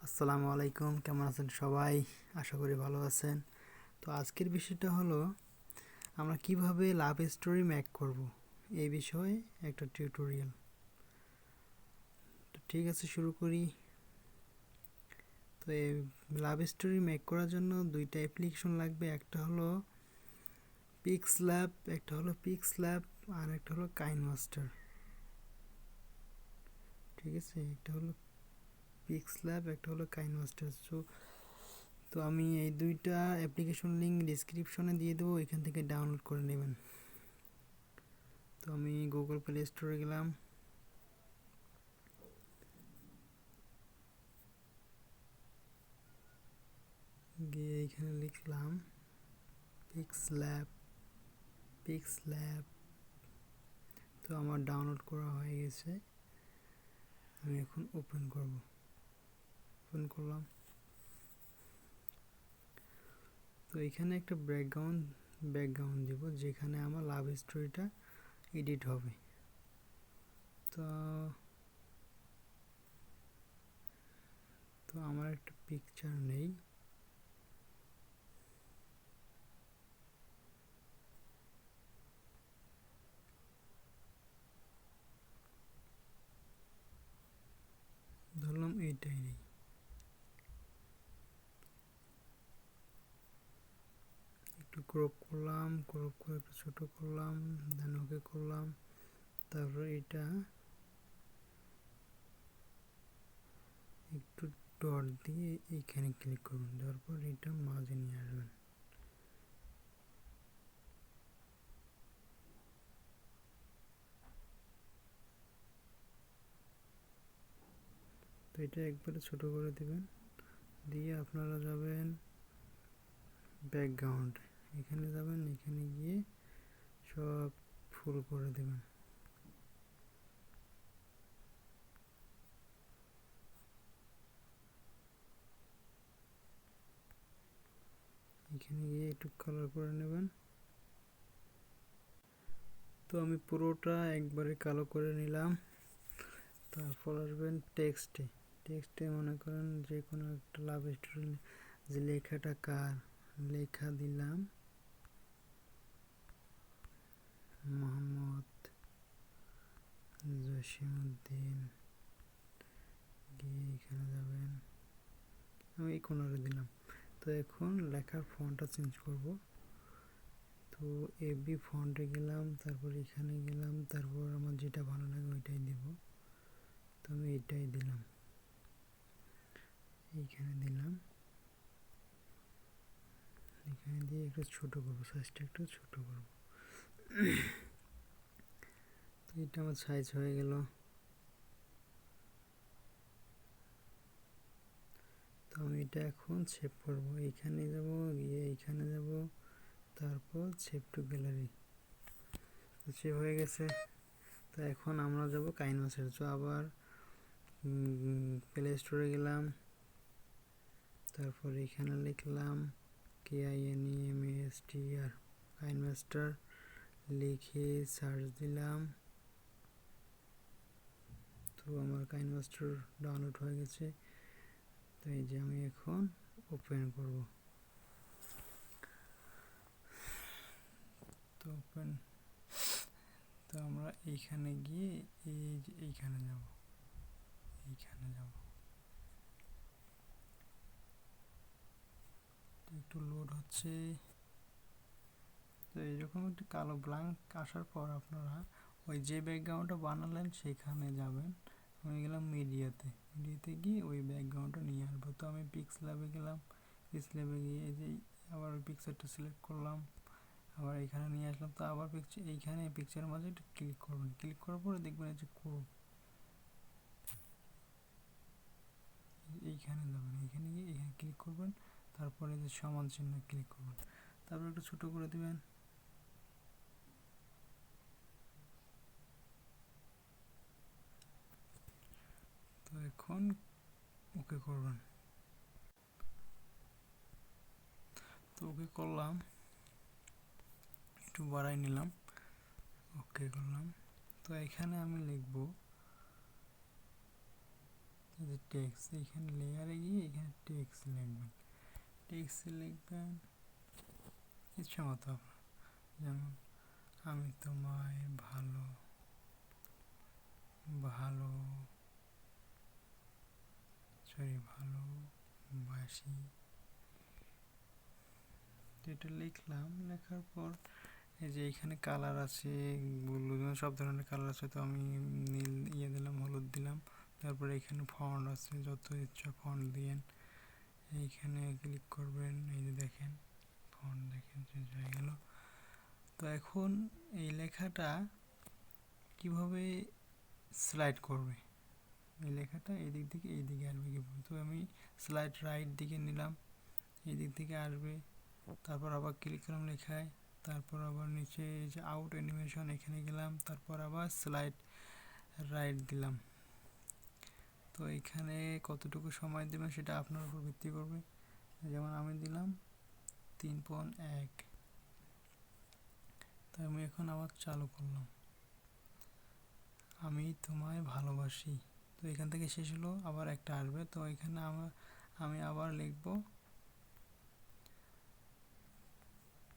আসসালামু আলাইকুম, কেমন আছেন সবাই? আশা করি ভালো আছেন। তো আজকের বিষয়টা হলো আমরা কিভাবে লাভ স্টোরি মেক করব, এই বিষয়ে একটা টিউটোরিয়াল। তো ঠিক আছে, শুরু করি। তো এই লাভ স্টোরি মেক করার জন্য দুইটা অ্যাপ্লিকেশন লাগবে। একটা হলো পিক্সল্যাব আর একটা হলো কাইনমাস্টার। ঠিক আছে, একটা হলো পিক্সল্যাব, একটা হলো কাইনমাস্টার। তো আমি এই দুইটা অ্যাপ্লিকেশন লিঙ্ক ডিসক্রিপশনে দিয়ে দেবো, এখান থেকে ডাউনলোড করে নেবেন। তো আমি গুগল প্লে স্টোরে গেলাম, গিয়ে এখানে লিখলাম পিক্সল্যাব। তো আমার ডাউনলোড করা হয়ে গেছে, আমি এখন ওপেন করলাম। তো এখানে একটা ব্যাকগ্রাউন্ড দিব, যেখানে আমার লাভ স্টোরিটা এডিট হবে। তো তো আমার একটা পিকচার নেই, ধরলাম এইটাই নেই। একটু ক্রপ করলাম, ক্রপ করে একটু ছোট করলাম, দেন ওকে করলাম। তারপর এটা একটু ডট দিয়ে এইখানে ক্লিক করুন, দেওয়ার পর এটা মাঝে নিয়ে আসবেন। তো এটা একবারে ছোট করে দিবেন, দিয়ে আপনারা যাবেন ব্যাকগ্রাউন্ড, এখানে যাবেন, এখানে গিয়ে সব ফুল করে দেবেন। এখানে গিয়ে একটু কালার করে নেবেন। তো আমি পুরোটা একবারে কালো করে নিলাম। তারপর আসবেন টেক্সটে মনে করেন যে কোনো একটা লাভ স্টোরি, যে লেখাটা কার, লেখা দিলাম মোহাম্মদ জসিমউদ্দিন। গিয়ে এখানে যাবেন, আমি এই কোনারে দিলাম। তো এখন লেখার ফন্টটা চেঞ্জ করব। তো এবি ফন্টে গেলাম, তারপর এখানে গেলাম, তারপর আমার যেটা ভালো লাগে ওইটাই দিব। তো আমি এটাই দিলাম, এইখানে দিলাম, এখানে দিয়ে একটু ছোট করব, সাইজটা একটু ছোট করব। তো এটা আমার সাইজ হয়ে গেল। তো আমি এটা এখন সেভ করব, এইখানে যাব, গিয়ে এইখানে যাব, তারপর সেভ টু গ্যালারি। তো সেভ হয়ে গেছে। তো এখন আমরা যাব কাইনমাস্টার। তো আবার প্লে স্টোরে গেলাম, তারপর এখানে লিখলাম KINEMASTR কাইনমাস্টার, লিখে সার্চ দিলাম। তো আমার কাইনমাস্টার ডাউনলোড হয়ে গেছে। তো এই যে আমি এখন ওপেন করব। তো আমরা এইখানে গিয়ে এইখানে যাব, তো একটু লোড হচ্ছে। তো এইরকম একটু কালো ব্ল্যাঙ্ক আসার পর আপনারা ওই যে ব্যাকগ্রাউন্ডটা বানালেন সেখানে যাবেন। আমি গেলাম মিডিয়াতে গিয়ে ওই ব্যাকগ্রাউন্ডটা নিয়ে আসবো। তো আমি পিক্সল্যাবে গেলাম, পিক্সল্যাবে গিয়ে এই যে আবার ওই পিকচারটা সিলেক্ট করলাম, আবার এখানে নিয়ে আসলাম। তো আবার এইখানে পিকচারের মাঝে একটু ক্লিক করবেন, ক্লিক করার পরে দেখবেন এই যে এইখানে যাবেন, এইখানে গিয়ে এখানে ক্লিক করবেন, তারপরে যে সমান চিহ্ন ক্লিক করবেন, তারপর একটু ছোট করে দিবেন। তো এখন ওকে করবেন। তো ওকে করলাম, একটু বাড়াই নিলাম, ওকে করলাম। তো এখানে আমি লিখব এই যে টেক্সট, এইখানে লেয়ারে গিয়ে এখানে টেক্সট লিখবেন, টেক্সট লিখবেন ইচ্ছা মতো আপনার, যেমন আমি তোমায় ভালো ভালো ভালোবাসি, এটা লিখলাম। লেখার পর এই যে এইখানে কালার আছে, ব্লু, সব ধরনের কালার আছে, তো আমি নীল দিলাম, হলুদ দিলাম। তারপরে এখানে ফন্ট আছে, যত ইচ্ছা ফন্ট দিয়েন। এইখানে ক্লিক করবেন, এই যে দেখেন ফন্ট দেখেন চেঞ্জ হয়ে গেল। তো এখন এই লেখাটা কিভাবে স্লাইড করবে, এই লেখাটা এই দিক থেকে এই দিকে আসবে কীভাবে, তো আমি স্লাইড রাইট দিকে নিলাম, এই দিক থেকে আসবে। তারপর আবার ক্লিক করলাম লেখায়, তারপর আবার নিচে এই যে আউট অ্যানিমেশন এখানে গেলাম, তারপর আবার স্লাইড রাইট দিলাম। তো এখানে কতটুকু সময় দেবেন সেটা আপনার উপর ভিত্তি করবে। যেমন আমি দিলাম 3.1। তো আমি এখন আবার চালু করলাম, আমি তোমায় ভালোবাসি। তো এখান থেকে শেষ হলো, আবার একটা আসবে। তো এখানে আমি আবার লিখব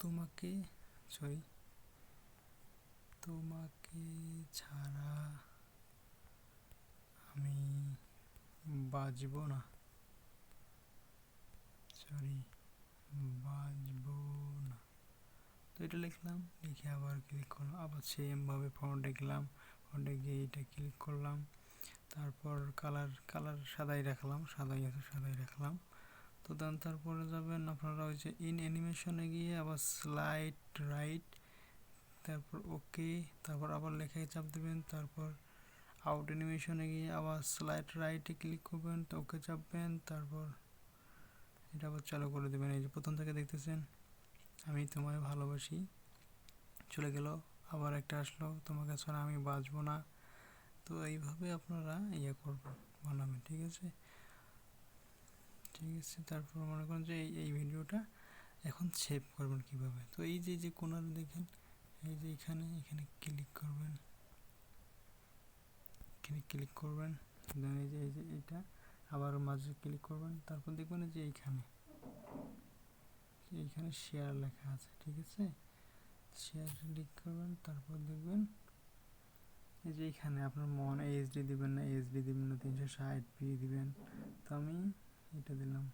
তোমাকে তোমাকে ছাড়া আমি বাঁচব না, বাঁচব না। তো এটা লিখলাম, লিখে আবার ক্লিক করলাম, আবার সেমভাবে ফন্টে গেলাম, ফন্টে গিয়ে এটা ক্লিক করলাম। তারপর কালার সাদাই রাখলাম, সাদাই রাখলাম। তো দেন তারপরে যাবেন আপনারা ওই যে ইন অ্যানিমেশনে গিয়ে আবার স্লাইড রাইট, তারপর ওকে, তারপর আবার লেখায় চাপ দেবেন। তারপর আউট অ্যানিমেশনে গিয়ে আবার স্লাইড রাইটে ক্লিক করবেন, তো ওকে চাপবেন। তারপর এটা আবার চালু করে দেবেন। এই যে প্রথম থেকে দেখতেছেন আমি তোমায় ভালোবাসি চলে গেল, আবার একটা আসলো তোমাকে ছাড়া আমি বাঁচবো না। তো এইভাবে আপনারা করবেন, বানাবেন। ঠিক আছে। তারপর মনে করেন যে এই ভিডিওটা এখন সেভ করবেন কিভাবে। তো এই যে কোনার দেখেন, এই যে এখানে ক্লিক করবেন, ক্লিক করবেন, দেন এই যে এটা আবার মাঝে ক্লিক করবেন। তারপর দেখবেন যে এইখানে শেয়ার লেখা আছে। ঠিক আছে, শেয়ার ক্লিক করবেন। তারপর দেখবেন এই যে এখানে আপনার মন এইচডি দিবেন না 360p দিবেন। তো আমি এটা দিলাম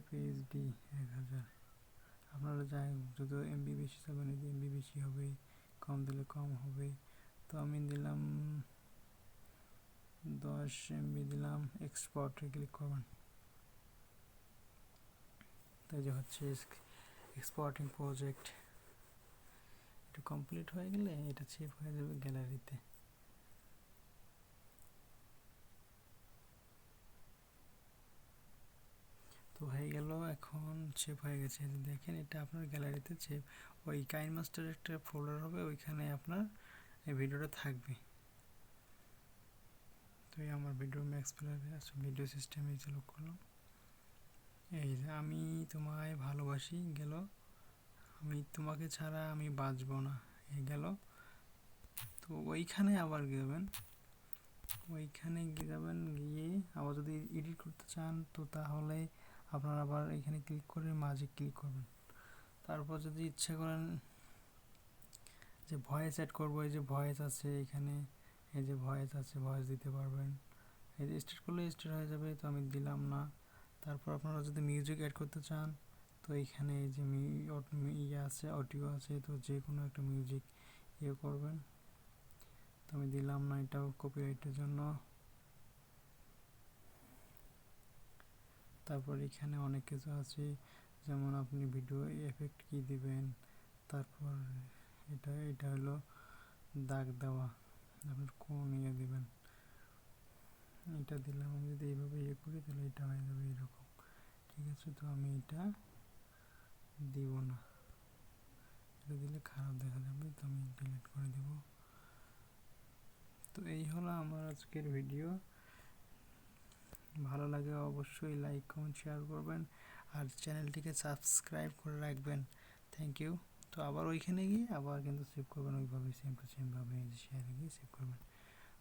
FHD 1000। আপনারা যাই যত এমবি বেশি চাবেন এমবি বেশি হবে, কম দিলে কম হবে। তো আমি দিলাম 10 MB দিলাম, এক্সপোর্টে ক্লিক করবেন। তো যে হচ্ছে এক্সপোর্টিং প্রজেক্ট, এটা কমপ্লিট হয়ে গেলে এটা সেভ হয়ে যাবে গ্যালারিতে। তো হয়ে গেল, এখন সেভ হয়ে গেছে। দেখেন এটা আপনার গ্যালারিতে সেভ, ওই কাইনমাস্টার একটা ফোল্ডার হবে, ওইখানে আপনার এই ভিডিওটা থাকবে। তো আমার ভিডিও ম্যাক্স প্লেয়ারে আছে, ভিডিও সিস্টেমে চালু করলাম। এই যে আমি তোমায় ভালোবাসি গেল, আমি তোমাকে ছাড়া আমি বাঁচব না এই গেল। তো ওইখানে আবার যাবেন, গিয়ে আবার যদি এডিট করতে চান তো তাহলে আপনারা আবার এখানে ক্লিক করে মাঝে ক্লিক করবেন। তারপর যদি ইচ্ছা করেন যে ভয়েস অ্যাড করবো, এই যে ভয়েস আছে এখানে, এই যে ভয়েস আছে, ভয়েস দিতে পারবেন। এই যে স্টার্ট করলে স্টার্ট হয়ে যাবে, তো আমি দিলাম না। তারপর আপনারা যদি মিউজিক অ্যাড করতে চান তো এইখানে এই যে আছে, অডিও আছে, তো যে কোনো একটা মিউজিক করবেন। তো আমি দিলাম না, এটাও কপিরাইটের জন্য। তারপর এখানে অনেক কিছু আছে, যেমন আপনি ভিডিও এফেক্ট কি দিবেন। তারপর এটা হলো দাগ দেওয়া, আপনার কোন দিবেন, এটা দিলাম। আমি যদি এইভাবে করি তাহলে এটা হয়ে যাবে এরকম। ঠিক আছে, তো আমি এটা দিব না, এটা দিলে খারাপ দেখা যাবে, তো আমি ডিলিট করে দেব। তো এই হলো আমার আজকের ভিডিও। ভালো লাগে অবশ্যই লাইক কমেন্ট শেয়ার করবেন, আর চ্যানেলটিকে সাবস্ক্রাইব করে রাখবেন। Thank you. তো আবার ওইখানে গিয়ে আবার কিন্তু সেভ করবেন, ওইভাবে সেম টু সেমভাবে শেয়ারে গিয়ে সেভ করবেন।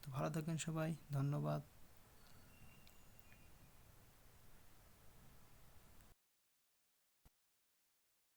তো ভালো থাকেন সবাই, ধন্যবাদ।